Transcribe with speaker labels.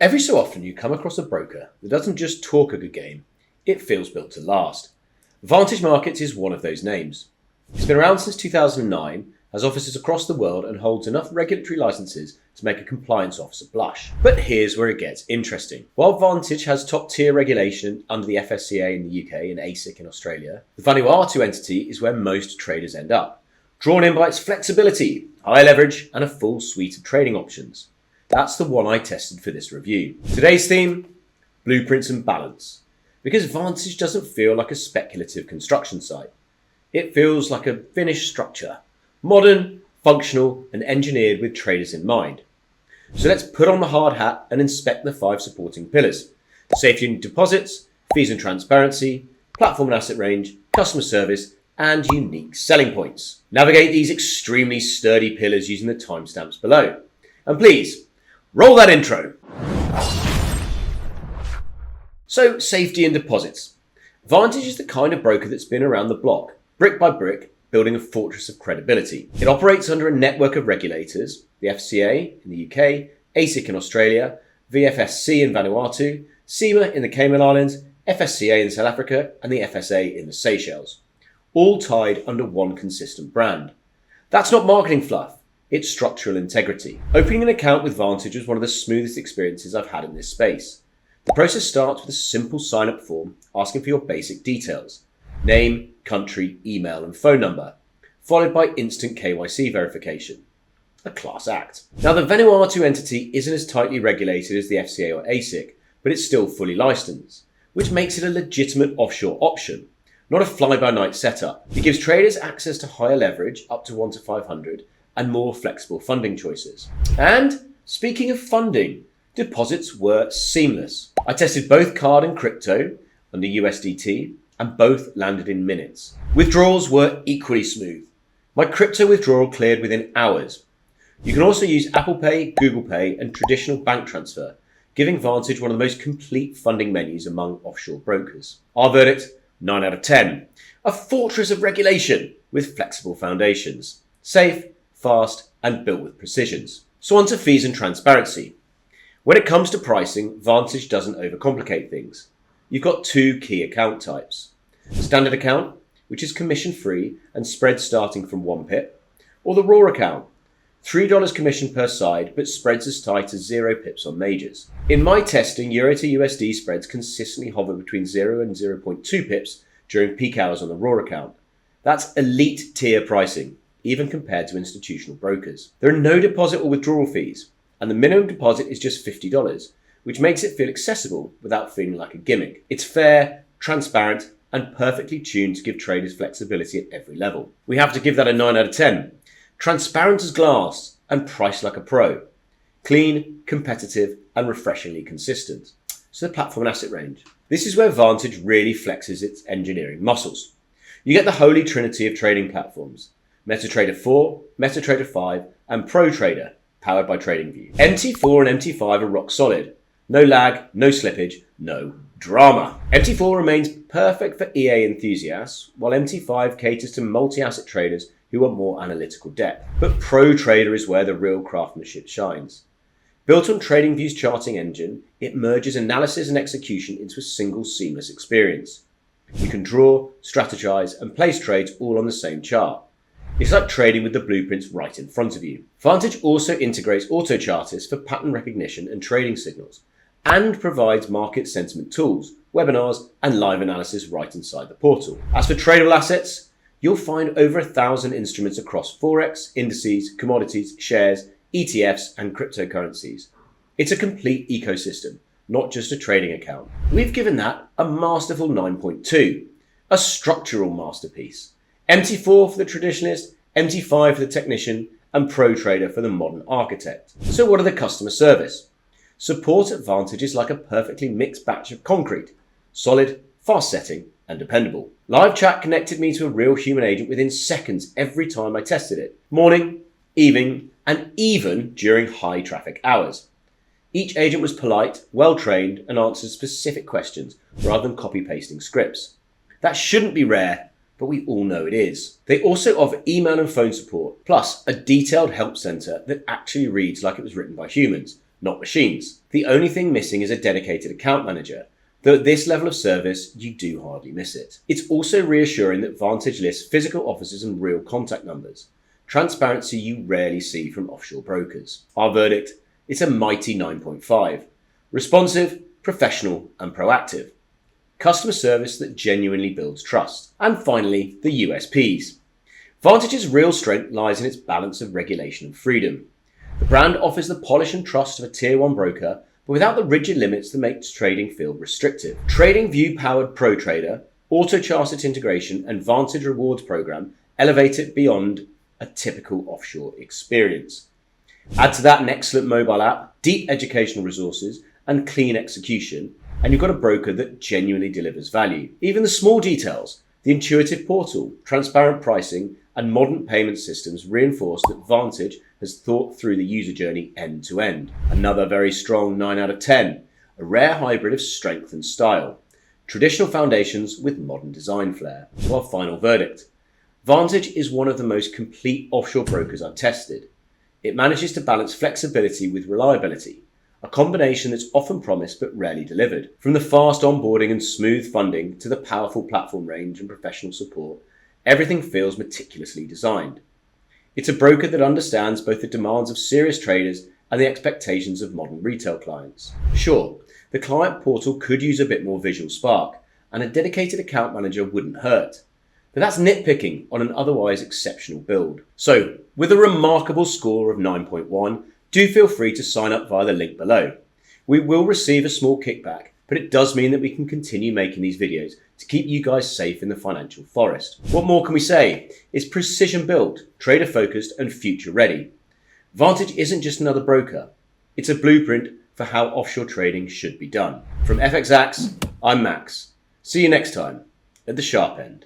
Speaker 1: Every so often you come across a broker that doesn't just talk a good game, it feels built to last. Vantage Markets is one of those names. It's been around since 2009, has offices across the world and holds enough regulatory licenses to make a compliance officer blush. But here's where it gets interesting. While Vantage has top tier regulation under the FSCA in the UK and ASIC in Australia, the Vanuatu entity is where most traders end up, drawn in by its flexibility, high leverage and a full suite of trading options. That's the one I tested for this review. Today's theme, blueprints and balance. Because Vantage doesn't feel like a speculative construction site. It feels like a finished structure, modern, functional and engineered with traders in mind. So let's put on the hard hat and inspect the 5 supporting pillars: safety and deposits, fees and transparency, platform and asset range, customer service and unique selling points. Navigate these extremely sturdy pillars using the timestamps below. And please, roll that intro. So, safety and deposits. Vantage is the kind of broker that's been around the block, brick by brick, building a fortress of credibility. It operates under a network of regulators, the FCA in the UK, ASIC in Australia, VFSC in Vanuatu, CIMA in the Cayman Islands, FSCA in South Africa, and the FSA in the Seychelles, all tied under one consistent brand. That's not marketing fluff, it's structural integrity. Opening an account with Vantage was one of the smoothest experiences I've had in this space. The process starts with a simple sign-up form asking for your basic details: name, country, email and phone number, followed by instant KYC verification. A class act. Now the Vanuatu entity isn't as tightly regulated as the FCA or ASIC, but it's still fully licensed, which makes it a legitimate offshore option, not a fly-by-night setup. It gives traders access to higher leverage, up to 1 to 500, and more flexible funding choices. And speaking of funding, deposits were seamless. I tested both card and crypto under USDT, and both landed in minutes. Withdrawals were equally smooth. My crypto withdrawal cleared within hours. You can also use Apple Pay, Google Pay, and traditional bank transfer, giving Vantage one of the most complete funding menus among offshore brokers. Our verdict, 9 out of 10. A fortress of regulation with flexible foundations. Safe, fast, and built with precisions. So on to fees and transparency. When it comes to pricing, Vantage doesn't overcomplicate things. You've got 2 key account types. Standard account, which is commission free and spreads starting from 1 pip, or the raw account, $3 commission per side but spreads as tight as 0 pips on majors. In my testing, Euro to USD spreads consistently hover between 0 and 0.2 pips during peak hours on the raw account. That's elite tier pricing, even compared to institutional brokers. There are no deposit or withdrawal fees, and the minimum deposit is just $50, which makes it feel accessible without feeling like a gimmick. It's fair, transparent, and perfectly tuned to give traders flexibility at every level. We have to give that a 9 out of 10. Transparent as glass and priced like a pro. Clean, competitive, and refreshingly consistent. So the platform and asset range. This is where Vantage really flexes its engineering muscles. You get the holy trinity of trading platforms: MetaTrader 4, MetaTrader 5, and ProTrader, powered by TradingView. MT4 and MT5 are rock solid. No lag, no slippage, no drama. MT4 remains perfect for EA enthusiasts, while MT5 caters to multi-asset traders who want more analytical depth. But ProTrader is where the real craftsmanship shines. Built on TradingView's charting engine, it merges analysis and execution into a single seamless experience. You can draw, strategize, and place trades all on the same chart. It's like trading with the blueprints right in front of you. Vantage also integrates auto chartists for pattern recognition and trading signals, and provides market sentiment tools, webinars, and live analysis right inside the portal. As for tradable assets, you'll find over 1,000 instruments across Forex, indices, commodities, shares, ETFs, and cryptocurrencies. It's a complete ecosystem, not just a trading account. We've given that a masterful 9.2, a structural masterpiece. MT4 for the traditionalist, MT5 for the technician, and ProTrader for the modern architect. So what are the customer service? Support at Vantage is like a perfectly mixed batch of concrete: solid, fast setting, and dependable. Live chat connected me to a real human agent within seconds every time I tested it. Morning, evening, and even during high traffic hours. Each agent was polite, well trained, and answered specific questions rather than copy pasting scripts. That shouldn't be rare, but we all know it is. They also offer email and phone support, plus a detailed help center that actually reads like it was written by humans. not machines. The only thing missing is a dedicated account manager, though at this level of service, you do hardly miss it. It's also reassuring that Vantage lists physical offices and real contact numbers, transparency you rarely see from offshore brokers. Our verdict? It's a mighty 9.5. Responsive, professional, and proactive. Customer service that genuinely builds trust. And finally, the USPs. Vantage's real strength lies in its balance of regulation and freedom. The brand offers the polish and trust of a Tier 1 broker, but without the rigid limits that makes trading feel restrictive. TradingView-powered ProTrader, auto-charted integration, and Vantage Rewards program elevate it beyond a typical offshore experience. Add to that an excellent mobile app, deep educational resources, and clean execution, and you've got a broker that genuinely delivers value. Even the small details, the intuitive portal, transparent pricing, and modern payment systems reinforce that Vantage has thought through the user journey end to end. Another very strong 9 out of 10, a rare hybrid of strength and style. Traditional foundations with modern design flair. So our final verdict. Vantage is one of the most complete offshore brokers I've tested. It manages to balance flexibility with reliability, a combination that's often promised but rarely delivered. From the fast onboarding and smooth funding to the powerful platform range and professional support, everything feels meticulously designed. It's a broker that understands both the demands of serious traders and the expectations of modern retail clients. Sure, the client portal could use a bit more visual spark, and a dedicated account manager wouldn't hurt. But that's nitpicking on an otherwise exceptional build. So, with a remarkable score of 9.1, do feel free to sign up via the link below. We will receive a small kickback, but it does mean that we can continue making these videos to keep you guys safe in the financial forest. What more can we say? It's precision built, trader focused, and future ready. Vantage isn't just another broker. It's a blueprint for how offshore trading should be done. From FXax, I'm Max. See you next time at the sharp end.